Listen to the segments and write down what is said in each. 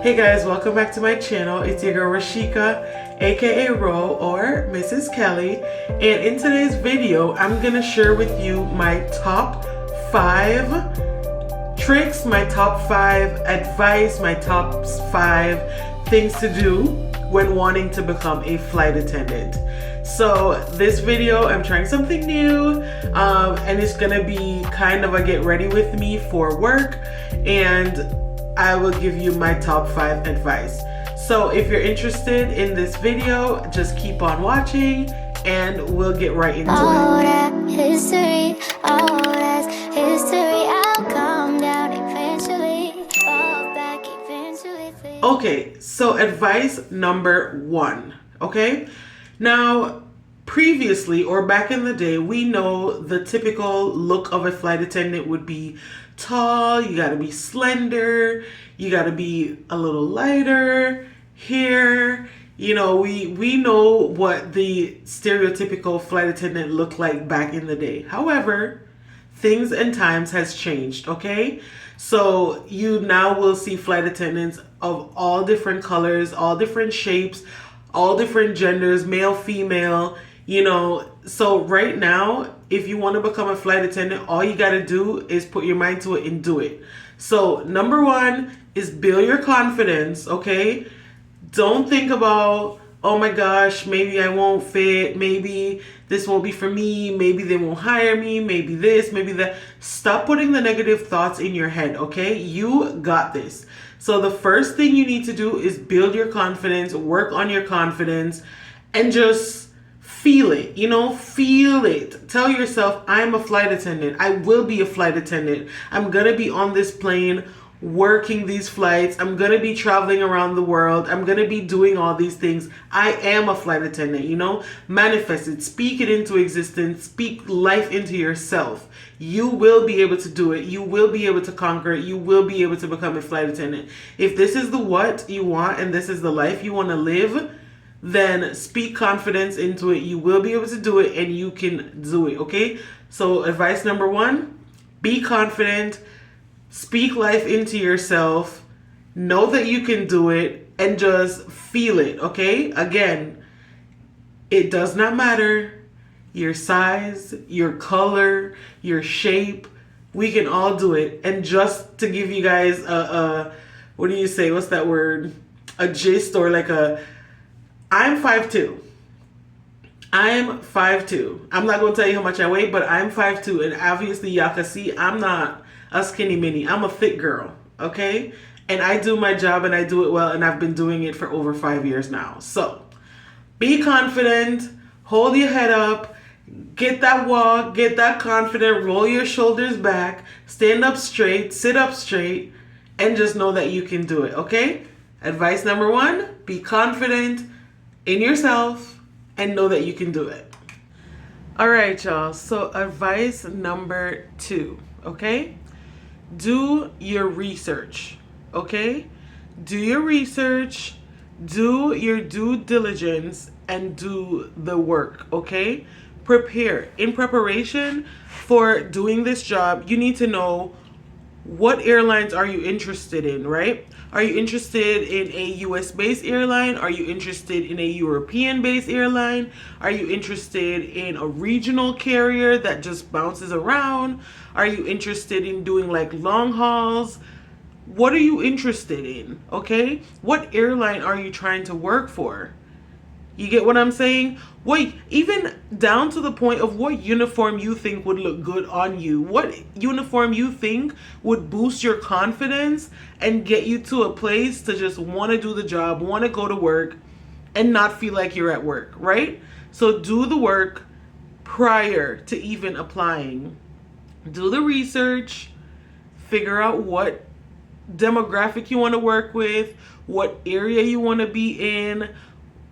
Hey guys, welcome back to my channel. It's your girl Rashika, aka Ro or Mrs. Kelly. And in today's video, I'm gonna share with you my top 5 tricks, my top 5 advice, my top 5 things to do when wanting to become a flight attendant. So this video, I'm trying something new, and it's gonna be kind of a get ready with me for work, and I will give you my top 5 advice. So if you're interested in this video, just keep on watching and we'll get right into all it. That history, all that's history. I'll calm down eventually, fall back eventually. Okay, so advice number 1, okay? Now, previously or back in the day, we know the typical look of a flight attendant would be tall, you gotta be slender, you gotta be a little lighter, hair. You know, we know what the stereotypical flight attendant looked like back in the day. However, things and times has changed, okay? So you now will see flight attendants of all different colors, all different shapes, all different genders, male, female, you know. So right now, if you want to become a flight attendant, all you got to do is put your mind to it and do it. So number 1 is build your confidence, okay? Don't think about, oh my gosh, maybe I won't fit, maybe this won't be for me, maybe they won't hire me, maybe this, maybe that. Stop putting the negative thoughts in your head, okay? You got this. So the first thing you need to do is build your confidence, work on your confidence, and just feel it, you know, feel it. Tell yourself, I'm a flight attendant. I will be a flight attendant. I'm gonna be on this plane working these flights. I'm gonna be traveling around the world. I'm gonna be doing all these things. I am a flight attendant, you know. Manifest it, speak it into existence, speak life into yourself. You will be able to do it. You will be able to conquer it. You will be able to become a flight attendant. If this is the what you want and this is the life you want to live, then speak confidence into it. You will be able to do it and you can do it, okay? So advice number 1, be confident. Speak life into yourself, know that you can do it, and just feel it, okay? Again, it does not matter your size, your color, your shape. We can all do it. And just to give you guys what do you say? What's that word? A gist, or like I'm 5'2". I'm 5'2". I'm not going to tell you how much I weigh, but I'm 5'2". And obviously y'all can see I'm not a skinny mini. I'm a thick girl, okay? And I do my job and I do it well, and I've been doing it for over 5 years now. So be confident, hold your head up, get that walk, get that confident, roll your shoulders back, stand up straight, sit up straight, and just know that you can do it, okay? Advice number 1, be confident in yourself and know that you can do it. All right, y'all. So advice number 2, okay? Do your research, okay? Do your research, do your due diligence, and do the work, okay? Prepare. In preparation for doing this job, you need to know what airlines are you interested in, right? Are you interested in a US-based airline? Are you interested in a European-based airline? Are you interested in a regional carrier that just bounces around? Are you interested in doing like long hauls? What are you interested in, okay? What airline are you trying to work for? You get what I'm saying? Wait, even down to the point of what uniform you think would look good on you. What uniform you think would boost your confidence and get you to a place to just want to do the job, want to go to work, and not feel like you're at work, right? So do the work prior to even applying. Do the research, figure out what demographic you want to work with, what area you want to be in.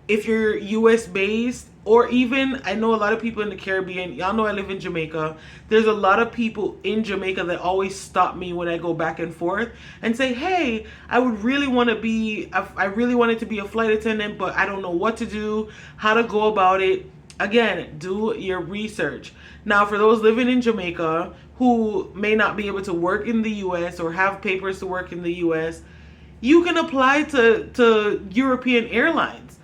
If you're US based, or even, I know a lot of people in the Caribbean, y'all know I live in Jamaica. There's a lot of people in Jamaica that always stop me when I go back and forth and say, hey, I really wanted to be a flight attendant, but I don't know what to do, how to go about it. Again, do your research. Now, for those living in Jamaica who may not be able to work in the US or have papers to work in the US, you can apply to European airlines.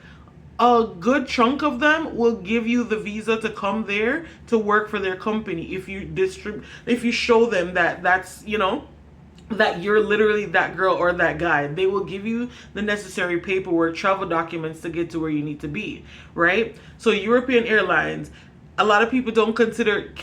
A good chunk of them will give you the visa to come there to work for their company if you show them that that's, that you're literally that girl or that guy. They will give you the necessary paperwork, travel documents to get to where you need to be, right? So European airlines, a lot of people don't consider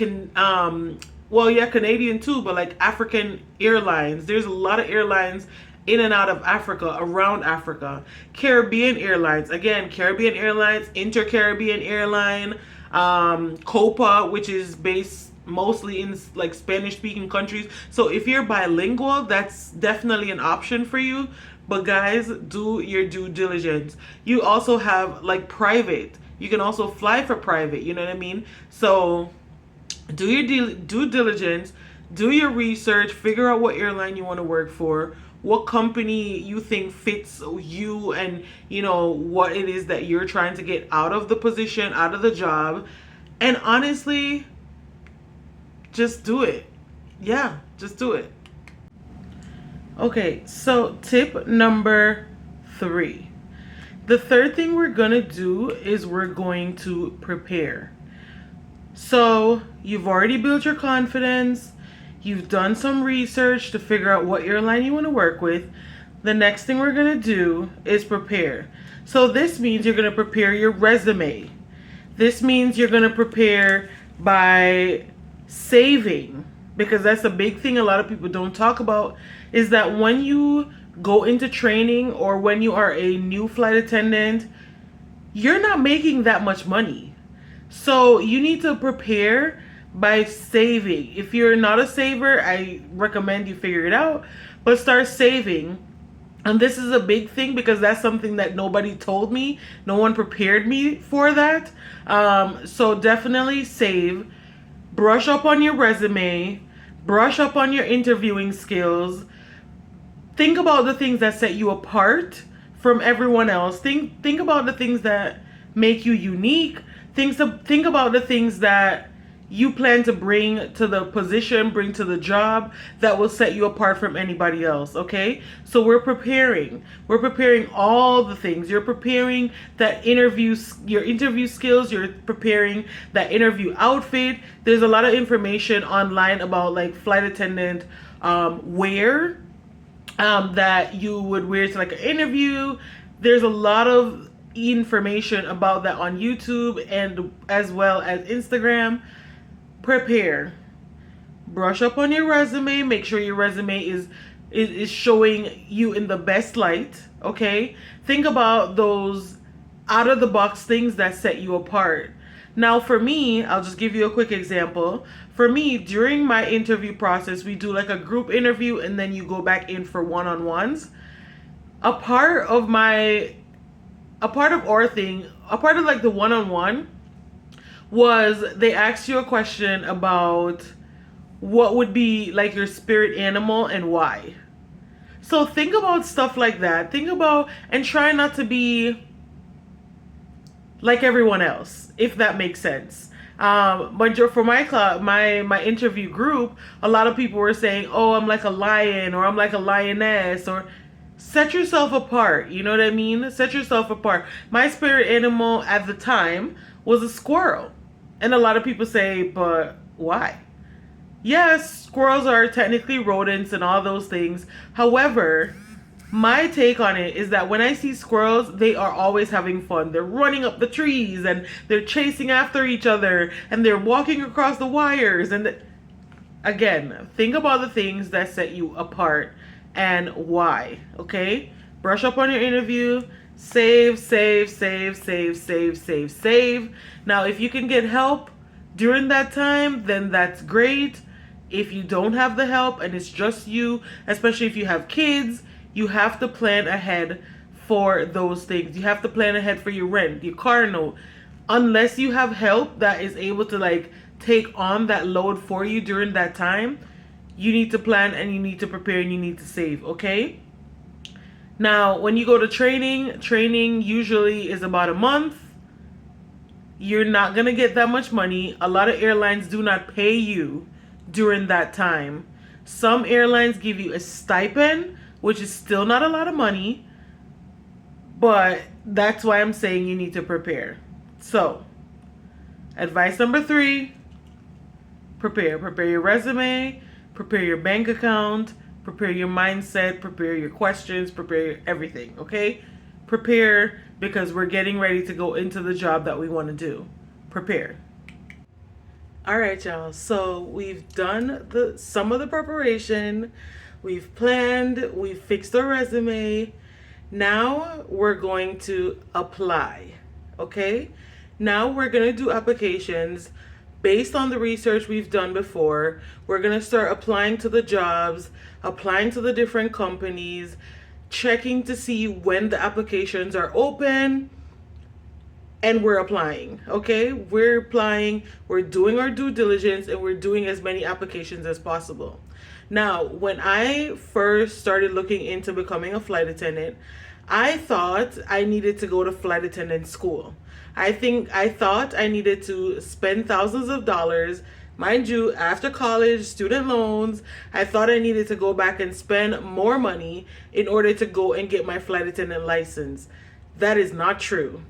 well, yeah, Canadian too, but like African airlines, there's a lot of airlines in and out of Africa, around Africa. Caribbean airlines, again, Caribbean airlines, Inter-Caribbean airline, Copa, which is based mostly in like Spanish speaking countries. So if you're bilingual, that's definitely an option for you. But guys, do your due diligence. You also have like private. You can also fly for private, you know what I mean? So do your due diligence, do your research, figure out what airline you want to work for, what company you think fits you, and what it is that you're trying to get out of the position, out of the job. And honestly, just do it. Yeah, just do it. Okay, so tip number 3. The third thing we're gonna do is we're going to prepare. So you've already built your confidence. You've done some research to figure out what airline you want to work with. The next thing we're going to do is prepare. So this means you're going to prepare your resume. This means you're going to prepare by saving, because that's a big thing a lot of people don't talk about, is that when you go into training or when you are a new flight attendant, you're not making that much money. So you need to prepare by saving. If you're not a saver, I recommend you figure it out, but start saving. And this is a big thing because that's something that nobody told me. No one prepared me for that. So definitely save. Brush up on your resume. Brush up on your interviewing skills. Think about the things that set you apart from everyone else. Think about the things that make you unique. Think about the things that you plan to bring to the position, bring to the job, that will set you apart from anybody else, okay? So we're preparing. We're preparing all the things. You're preparing that your interview skills. You're preparing that interview outfit. There's a lot of information online about like flight attendant wear that you would wear to like an interview. There's a lot of information about that on YouTube and as well as Instagram. Prepare. Brush up on your resume. Make sure your resume is showing you in the best light, okay? Think about those out of the box things that set you apart. Now for me, I'll just give you a quick example. For me, during my interview process, we do like a group interview and then you go back in for one-on-ones. A part of like the one-on-one was they asked you a question about what would be like your spirit animal and why. So think about stuff like that. Think about and try not to be like everyone else, if that makes sense. But for my interview group, a lot of people were saying, "Oh, I'm like a lion," or "I'm like a lioness," or set yourself apart. You know what I mean? Set yourself apart. My spirit animal at the time was a squirrel. And a lot of people say, but why? Yes, squirrels are technically rodents and all those things. However, my take on it is that when I see squirrels, they are always having fun. They're running up the trees and they're chasing after each other and they're walking across the wires. And again, think about the things that set you apart and why, okay? Brush up on your interview. Save. Now, if you can get help during that time, then that's great. If you don't have the help and it's just you, especially if you have kids, you have to plan ahead for those things. You have to plan ahead for your rent, your car note. Unless you have help that is able to like take on that load for you during that time, you need to plan and you need to prepare and you need to save, okay? Now, when you go to training usually is about a month. You're not going to get that much money. A lot of airlines do not pay you during that time. Some airlines give you a stipend which is still not a lot of money, but that's why I'm saying you need to prepare. So, advice number 3, prepare. Prepare your resume, prepare your bank account, prepare your mindset, prepare your questions, prepare everything, okay? Prepare, because we're getting ready to go into the job that we want to do. Prepare. All right, y'all. So we've done some of the preparation. We've planned. We've fixed our resume. Now we're going to apply. Okay? Now we're going to do applications based on the research we've done before. We're going to start applying to the jobs, applying to the different companies, checking to see when the applications are open, and we're applying. Okay? We're applying, we're doing our due diligence, and we're doing as many applications as possible. Now, when I first started looking into becoming a flight attendant, I thought I needed to go to flight attendant school. I thought I needed to spend thousands of dollars. Mind you, after college, student loans, I thought I needed to go back and spend more money in order to go and get my flight attendant license. That is not true.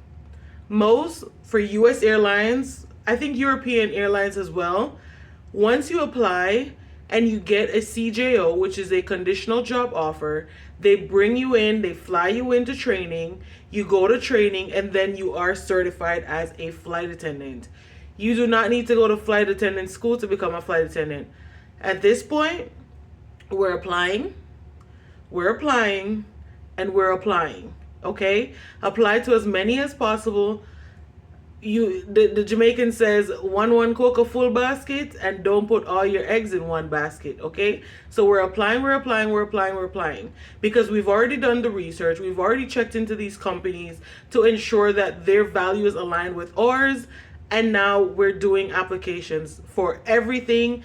Most, for US airlines, I think European airlines as well, once you apply and you get a CJO, which is a conditional job offer, they bring you in, they fly you into training, you go to training, and then you are certified as a flight attendant. You do not need to go to flight attendant school to become a flight attendant. At this point, we're applying, and we're applying. Okay? Apply to as many as possible. The Jamaican says one cook a full basket, and don't put all your eggs in one basket. Okay? So we're applying, because we've already done the research. We've already checked into these companies to ensure that their values align with ours, and now we're doing applications for everything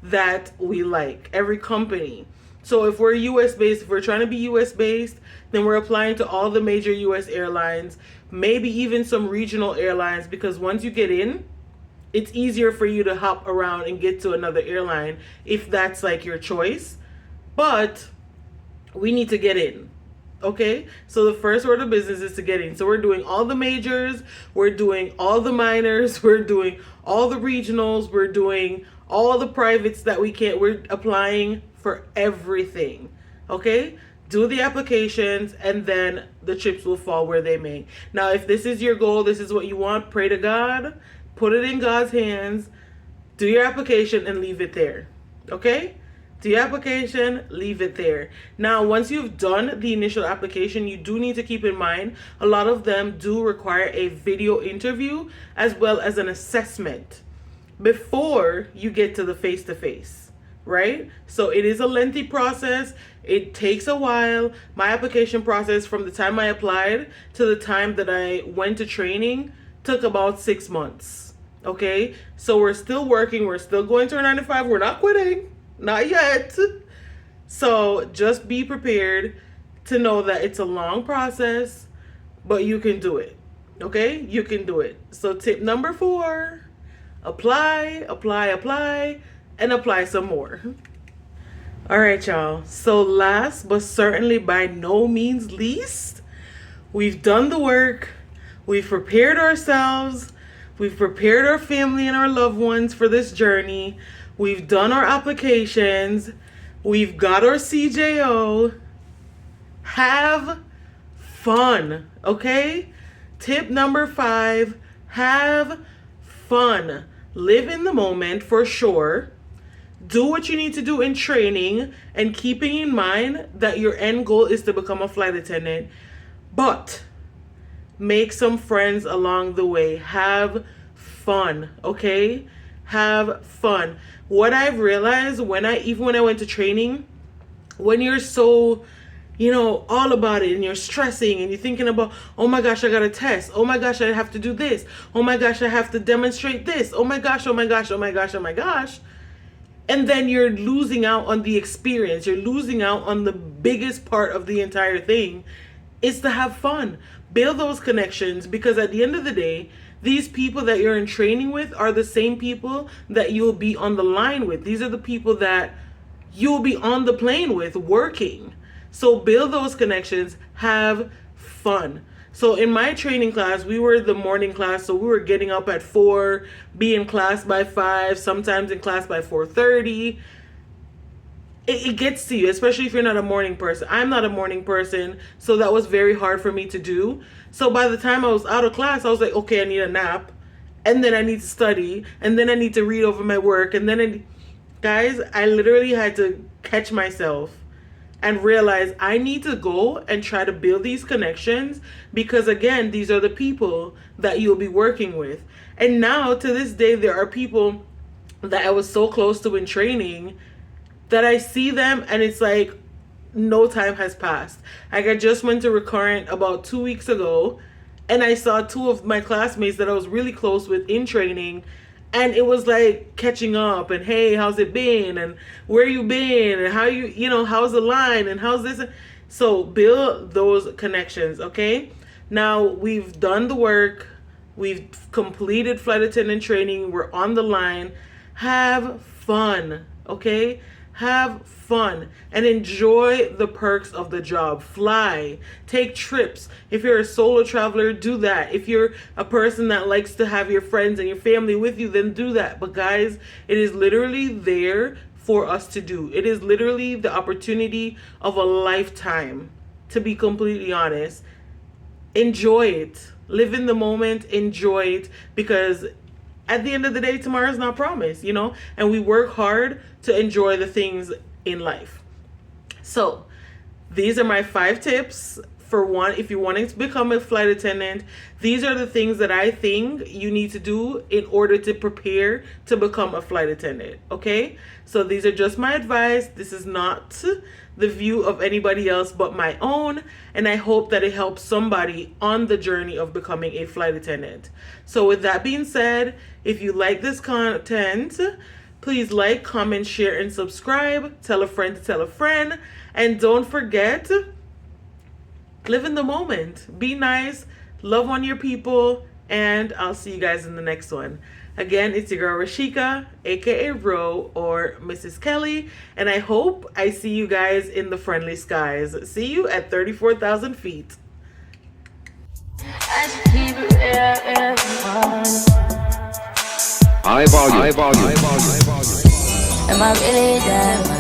that we like, every company. So if we're US based, if we're trying to be US based, then we're applying to all the major US airlines, maybe even some regional airlines, because once you get in, it's easier for you to hop around and get to another airline if that's like your choice. But we need to get in. Okay? So the first order of business is to get in. So we're doing all the majors, we're doing all the minors, we're doing all the regionals, we're doing all the privates that we can. We're applying for everything. Okay? Do the applications, and then the chips will fall where they may. Now, if this is your goal, this is what you want, pray to God, put it in God's hands, do your application, and leave it there. Okay? Do your application, leave it there. Now, once you've done the initial application, you do need to keep in mind, a lot of them do require a video interview as well as an assessment before you get to the face-to-face, right? So it is a lengthy process. It takes a while. My application process from the time I applied to the time that I went to training took about 6 months. Okay? So we're still working. We're still going to our 9 to 5. We're not quitting. Not yet. So just be prepared to know that it's a long process, but you can do it. Okay? You can do it. So tip number 4, apply, and apply some more. All right, y'all. So last but certainly by no means least, we've done the work. We've prepared ourselves. We've prepared our family and our loved ones for this journey. We've done our applications. We've got our CJO. Have fun, okay? Tip number 5, have fun. Live in the moment for sure. Do what you need to do in training, and keeping in mind that your end goal is to become a flight attendant. But make some friends along the way. Have fun, okay? Have fun. What I've realized when I went to training, when you're so, all about it, and you're stressing and you're thinking about, oh my gosh, I got a test. Oh my gosh, I have to do this. Oh my gosh, I have to demonstrate this. Oh my gosh. And then you're losing out on the experience. You're losing out on the biggest part of the entire thing, is to have fun. Build those connections, because at the end of the day, these people that you're in training with are the same people that you'll be on the line with. These are the people that you'll be on the plane with working. So build those connections, have fun. So in my training class, we were the morning class, so we were getting up at 4, be in class by 5, sometimes in class by 4:30. It gets to you, especially if you're not a morning person. I'm not a morning person, so that was very hard for me to do. So by the time I was out of class, I was like, okay, I need a nap, and then I need to study, and then I need to read over my work, and then guys, I literally had to catch myself and realize I need to go and try to build these connections, because again, these are the people that you'll be working with. And now to this day, there are people that I was so close to in training that I see them and it's like no time has passed. Like I just went to Recurrent about 2 weeks ago and I saw 2 of my classmates that I was really close with in training, and it was like catching up and hey, how's it been and where you been and how you know, how's the line and how's this. So build those connections, okay? Now we've done the work, we've completed flight attendant training, we're on the line. Have fun, okay? Have fun and enjoy the perks of the job. Fly, take trips. If you're a solo traveler, do that. If you're a person that likes to have your friends and your family with you, then do that. But guys, it is literally there for us to do. It is literally the opportunity of a lifetime, to be completely honest. Enjoy it. Live in the moment, enjoy it, because at the end of the day, tomorrow is not promised, you know, and we work hard to enjoy the things in life. So these are my 5 tips. For one, if you're wanting to become a flight attendant, these are the things that I think you need to do in order to prepare to become a flight attendant, okay? So these are just my advice. This is not the view of anybody else but my own, and I hope that it helps somebody on the journey of becoming a flight attendant. So with that being said, if you like this content, please like, comment, share, and subscribe. Tell a friend to tell a friend. And don't forget, live in the moment. Be nice. Love on your people. And I'll see you guys in the next one. Again, it's your girl Rashika, aka Ro or Mrs. Kelly. And I hope I see you guys in the friendly skies. See you at 34,000 feet. High volume. High volume. High volume. Am I really there?